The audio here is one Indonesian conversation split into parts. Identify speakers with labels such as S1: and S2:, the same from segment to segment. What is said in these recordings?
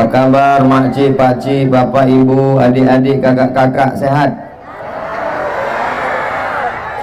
S1: kabar makcik, pakcik, bapak, ibu, adik-adik, kakak-kakak sehat?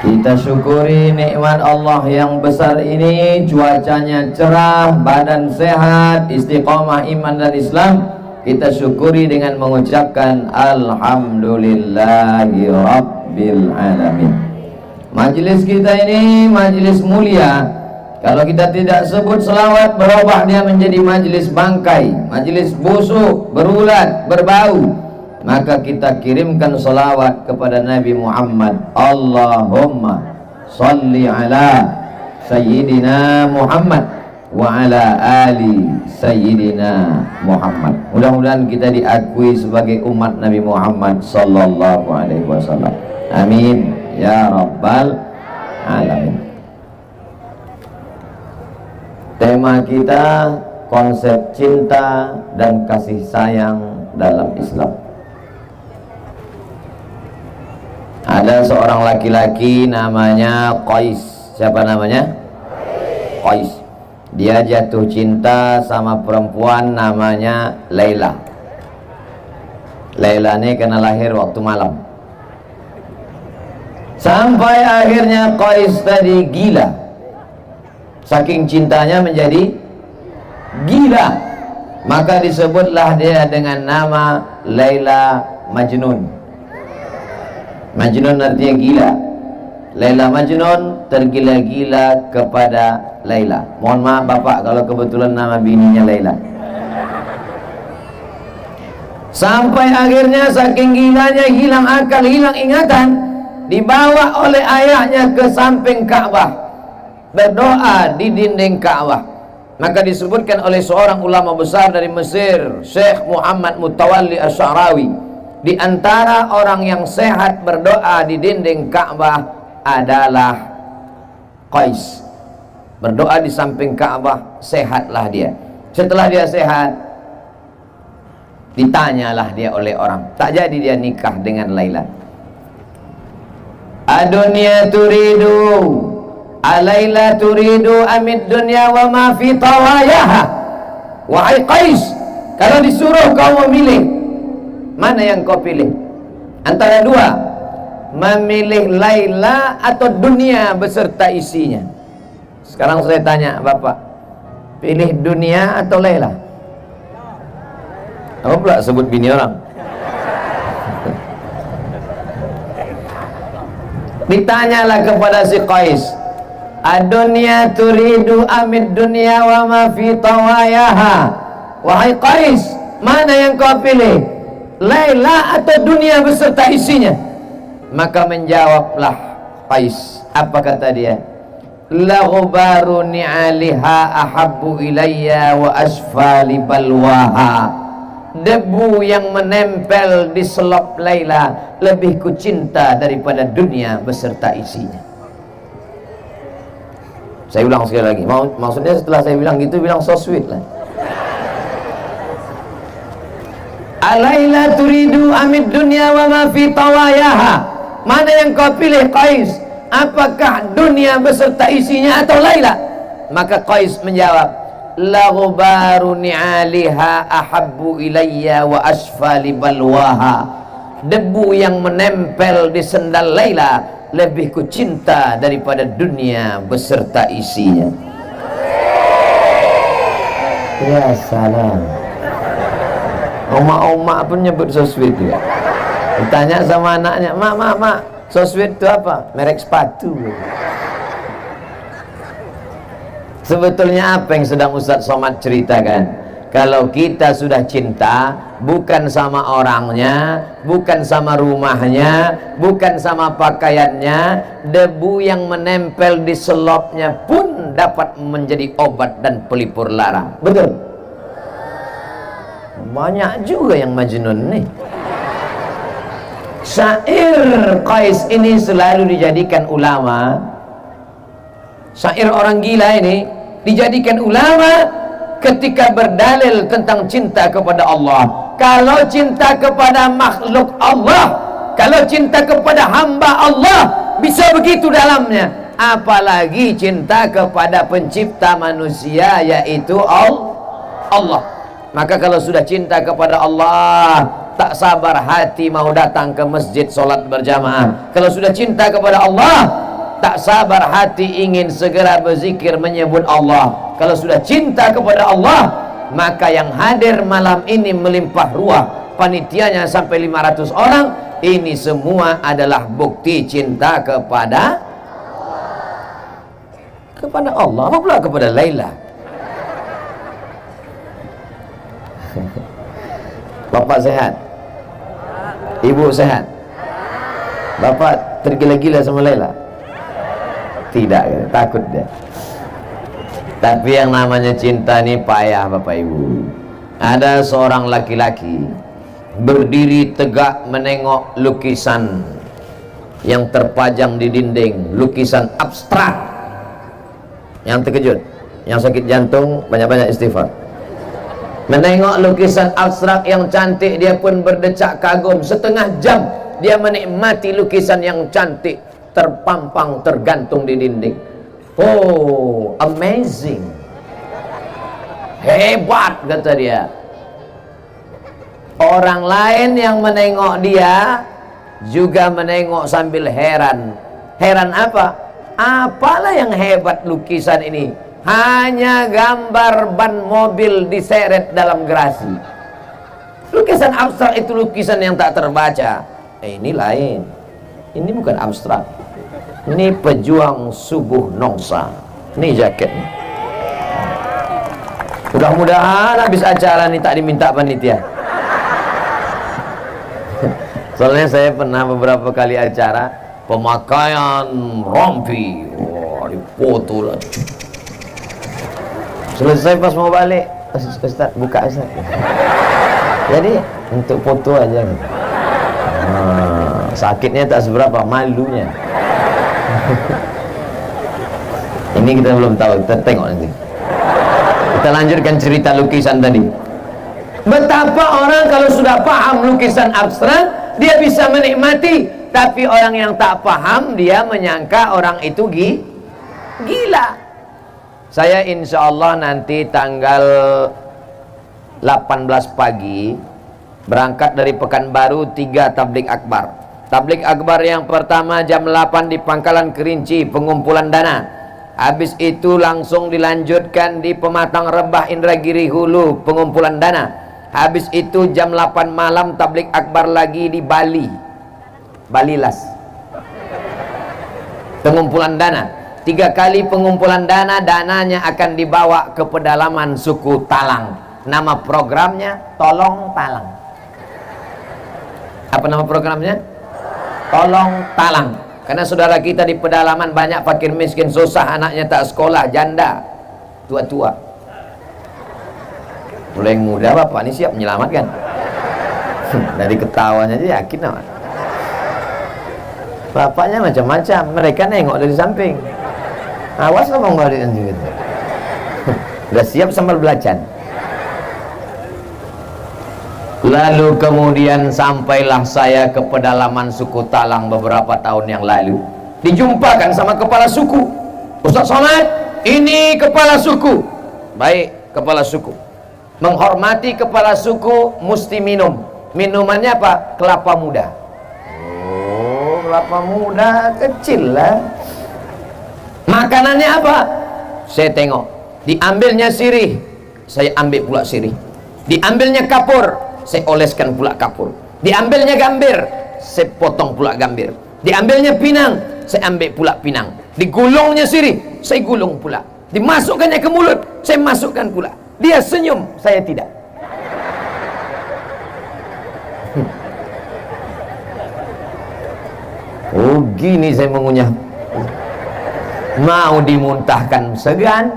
S1: Kita syukuri nikmat Allah yang besar ini, cuacanya cerah, badan sehat, istiqomah iman dan Islam. Kita syukuri dengan mengucapkan alhamdulillahi rabbil alamin. Majelis kita ini majelis mulia. Kalau kita tidak sebut selawat, berubah dia menjadi majelis bangkai, majelis busuk, berulat, berbau. Maka kita kirimkan selawat kepada Nabi Muhammad. Allahumma salli ala Sayyidina Muhammad wa ala ali Sayyidina Muhammad. Mudah-mudahan kita diakui sebagai umat Nabi Muhammad sallallahu alaihi wasallam. Amin ya rabbal alamin. Tema kita konsep cinta dan kasih sayang dalam Islam. Ada seorang laki-laki namanya Qais. Siapa namanya? Qais. Dia jatuh cinta sama perempuan namanya Laila. Laila ini kena lahir waktu malam. Sampai akhirnya Qais tadi gila. Saking cintanya menjadi gila. Maka disebutlah dia dengan nama Laila Majnun. Majnun artinya gila. Laila Majnun, tergila-gila kepada Laila. Mohon maaf bapak kalau kebetulan nama bininya Laila. Sampai akhirnya saking gilanya, hilang akal, hilang ingatan, dibawa oleh ayahnya ke samping Ka'bah, berdoa di dinding Ka'bah. Maka disebutkan oleh seorang ulama besar dari Mesir, Syekh Muhammad Mutawalli Asy'arawi, di antara orang yang sehat berdoa di dinding Ka'bah adalah Qais. Berdoa di samping Ka'bah, sehatlah dia. Setelah dia sehat, ditanyalah dia oleh orang, tak jadi dia nikah dengan Laila. Adunya turidu Alaila turidu amid dunya wa ma fi tawayaha. Wahai Qais, kalau disuruh kau memilih, mana yang kau pilih? Antara dua, memilih Laila atau dunia beserta isinya. Sekarang saya tanya bapak, pilih dunia atau Laila? Apa pula sebut bini orang? Ditanyalah kepada si Qais, adunya turidu amid dunya wa ma fi tawayaha. Wahai Qais, mana yang kau pilih, Laila atau dunia beserta isinya? Maka menjawablah Qais, apa kata dia? La ghubaru ni'aliha ahabbu ilayya wa asfali balwaha. Debu yang menempel di selop Laila lebih ku cinta daripada dunia beserta isinya. Saya ulang sekali lagi. Maksudnya setelah saya bilang gitu, bilang so sweet lah. Alaila turidu amid dunya wa ma fi tawayaha. Mana yang kau pilih Qais? Apakah dunia beserta isinya atau Laila? Maka Qais menjawab, la ghubaru ni'aliha ahabbu ilayya wa asfali balwaha. Debu yang menempel di sendal Laila lebih ku cinta daripada dunia beserta isinya. Ya salam. Oma-oma pun nyebut so sweet ya. Ditanya sama anaknya, mak, so sweet itu apa? Merek sepatu. Sebetulnya apa yang sedang Ustaz Somad ceritakan? Kalau kita sudah cinta, bukan sama orangnya, bukan sama rumahnya, bukan sama pakaiannya, debu yang menempel di selopnya pun dapat menjadi obat dan pelipur lara. Betul? Banyak juga yang majnun nih. Syair Qais ini selalu dijadikan ulama. Syair orang gila ini dijadikan ulama ketika berdalil tentang cinta kepada Allah. Kalau cinta kepada makhluk Allah, kalau cinta kepada hamba Allah bisa begitu dalamnya, apalagi cinta kepada pencipta manusia yaitu Allah. Maka kalau sudah cinta kepada Allah, tak sabar hati mau datang ke masjid solat berjamaah. Kalau sudah cinta kepada Allah, tak sabar hati ingin segera berzikir menyebut Allah. Kalau sudah cinta kepada Allah, maka yang hadir malam ini melimpah ruah, panitianya sampai 500 orang. Ini semua adalah bukti cinta kepada Allah. Apa pula kepada Laila? Bapak sehat? Ibu sehat? Bapak tergila-gila sama Laila? Tidak, takut dia. Tapi yang namanya cinta ini payah Bapak Ibu. Ada seorang laki-laki berdiri tegak menengok lukisan yang terpajang di dinding, lukisan abstrak. Yang terkejut, yang sakit jantung banyak-banyak istighfar. Menengok lukisan abstrak yang cantik, dia pun berdecak kagum. Setengah jam dia menikmati lukisan yang cantik terpampang, tergantung di dinding. Oh, amazing, hebat, kata dia. Orang lain yang menengok dia juga menengok sambil heran. Heran apa? Apalah yang hebat lukisan ini? Hanya gambar ban mobil diseret dalam gerasi. Lukisan abstrak itu lukisan yang tak terbaca. Ini lain. Ini bukan abstrak. Ini pejuang subuh nongsa. Ini jaketnya. Mudah-mudahan habis acara ini tak diminta panitia. Soalnya saya pernah beberapa kali acara pemakaian rompi, wah, dipoto lah. Selesai pas mau balik, Ustaz buka Ustaz. Jadi untuk foto aja. Sakitnya tak seberapa, malunya. Ini kita belum tahu, kita tengok nanti. Kita lanjutkan cerita lukisan tadi. Betapa orang kalau sudah paham lukisan abstrak, dia bisa menikmati. Tapi orang yang tak paham, dia menyangka orang itu gila. Saya insya Allah nanti tanggal 18 pagi berangkat dari Pekanbaru 3 tablik akbar. Tablik akbar yang pertama jam 8 di Pangkalan Kerinci, pengumpulan dana. Habis itu langsung dilanjutkan di Pematang Rebah Indragiri Hulu, pengumpulan dana. Habis itu jam 8 malam tablik akbar lagi di Bali, Balilas, pengumpulan dana. 3 kali pengumpulan dana. Dananya akan dibawa ke pedalaman suku Talang. Nama programnya Tolong Talang. Apa nama programnya? Tolong Talang. Karena saudara kita di pedalaman banyak fakir miskin, susah, anaknya tak sekolah, janda, tua-tua. Mulai muda bapak ini siap menyelamatkan. Dari ketawanya aja yakin nama. Bapaknya macam-macam, mereka nengok dari samping. Awas ngomong balik gitu. Udah siap sambal belacan. Lalu kemudian sampailah saya ke pedalaman suku Talang beberapa tahun yang lalu. Dijumpakan sama kepala suku. Ustaz Somad, ini kepala suku. Baik, kepala suku. Menghormati kepala suku mesti minum. Minumannya apa? Kelapa muda. Oh, kelapa muda kecil lah. Makanannya apa? Saya tengok. Diambilnya sirih, saya ambil pula sirih. Diambilnya kapur, saya oleskan pula kapur. Diambilnya gambir, saya potong pula gambir. Diambilnya pinang, saya ambil pula pinang. Digulungnya sirih, saya gulung pula. Dimasukkannya ke mulut, saya masukkan pula. Dia senyum, saya tidak. Oh, gini saya mengunyah. Mau dimuntahkan segan,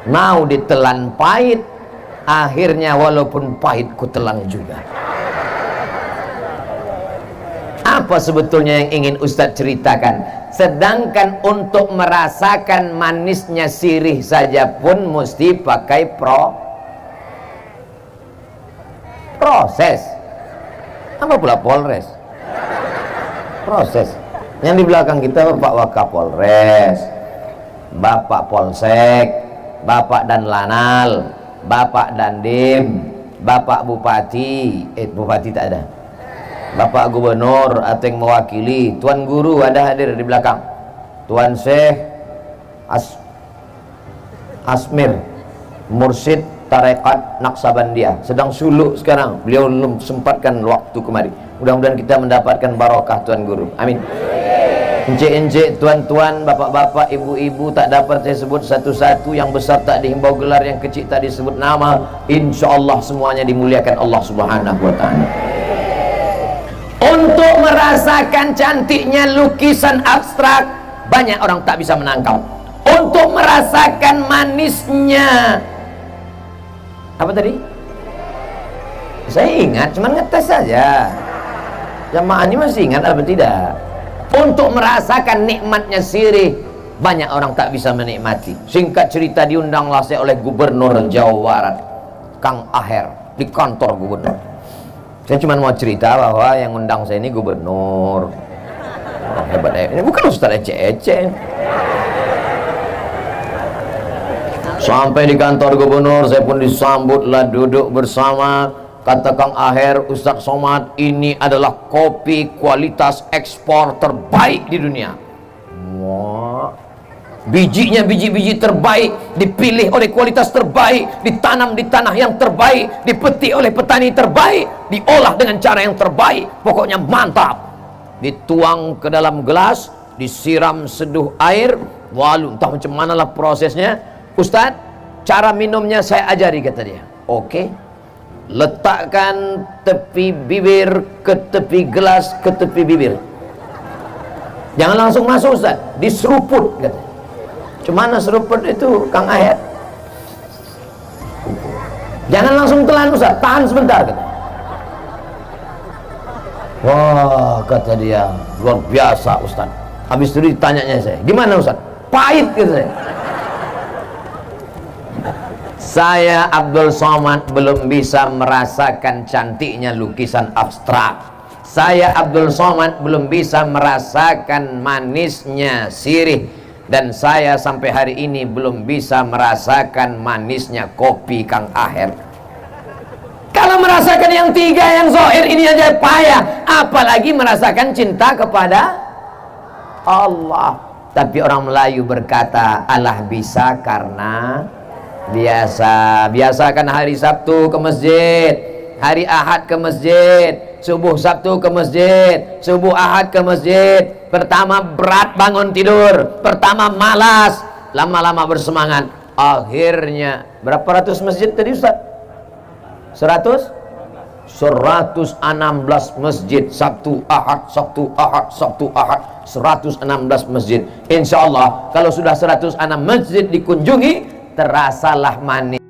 S1: mau ditelan pahit. Akhirnya walaupun pahit ku telan juga. Apa sebetulnya yang ingin Ustadz ceritakan? Sedangkan untuk merasakan manisnya sirih saja pun mesti pakai proses. Apa pula polres? Proses. Yang di belakang kita Bapak Wakapolres, Bapak Polsek, Bapak dan Lanal, Bapak Dandim, Bapak Bupati, Bupati tak ada, Bapak Gubernur atau yang mewakili, Tuan Guru ada hadir di belakang, Tuan Syekh Asmir Mursyid Tarekat Naksabandia sedang suluk sekarang, beliau belum sempatkan waktu kemari. Mudah-mudahan kita mendapatkan barokah Tuan Guru, amin. Encik-encik, tuan-tuan, bapak-bapak, ibu-ibu tak dapat saya sebut satu-satu, yang besar tak dihimbau gelar, yang kecil tak disebut nama. InsyaAllah semuanya dimuliakan Allah Subhanahu wa ta'ala. Untuk merasakan cantiknya lukisan abstrak, banyak orang tak bisa menangkap. Untuk merasakan manisnya, apa tadi? Saya ingat, cuman ngetes saja. Jamaah ini masih ingat apa tidak? Untuk merasakan nikmatnya sirih, banyak orang tak bisa menikmati. Singkat cerita, diundanglah saya oleh Gubernur Jawa Barat, Kang Aher, di kantor gubernur. Saya cuma mau cerita bahwa yang undang saya ini gubernur. Oh, hebat ya. Ini bukan ustaz ece-ece. Sampai di kantor gubernur, saya pun disambutlah, duduk bersama. Kata Kang Aher, Ustaz Somad, ini adalah kopi kualitas ekspor terbaik di dunia. Wah, bijinya biji-biji terbaik, dipilih oleh kualitas terbaik, ditanam di tanah yang terbaik, dipetik oleh petani terbaik, diolah dengan cara yang terbaik. Pokoknya mantap. Dituang ke dalam gelas, disiram seduh air, walu entah macam manalah prosesnya. Ustaz, cara minumnya saya ajari, kata dia. Oke. Letakkan tepi bibir ke tepi gelas ke tepi bibir. Jangan langsung masuk, Ustaz, diseruput, kata. Cuma mana seruput itu, Kang Aher? Jangan langsung telan, Ustaz, tahan sebentar, kata. Wah, kata dia, luar biasa, Ustaz. Habis itu ditanyanya saya, gimana, Ustaz? Pahit, kata saya. Saya Abdul Somad belum bisa merasakan cantiknya lukisan abstrak. Saya Abdul Somad belum bisa merasakan manisnya sirih. Dan saya sampai hari ini belum bisa merasakan manisnya kopi Kang Aher. Kalau merasakan yang tiga, yang zahir ini aja payah, apalagi merasakan cinta kepada Allah. Tapi orang Melayu berkata, Allah bisa karena biasa. Biasakan hari Sabtu ke masjid, hari Ahad ke masjid, subuh Sabtu ke masjid, subuh Ahad ke masjid. Pertama berat bangun tidur, pertama malas, lama-lama bersemangat. Akhirnya berapa ratus masjid tadi, Ustaz? 116 masjid, Sabtu Ahad, Sabtu Ahad, Sabtu Ahad, 116 masjid. Insya Allah kalau sudah 106 masjid dikunjungi, terasalah manis.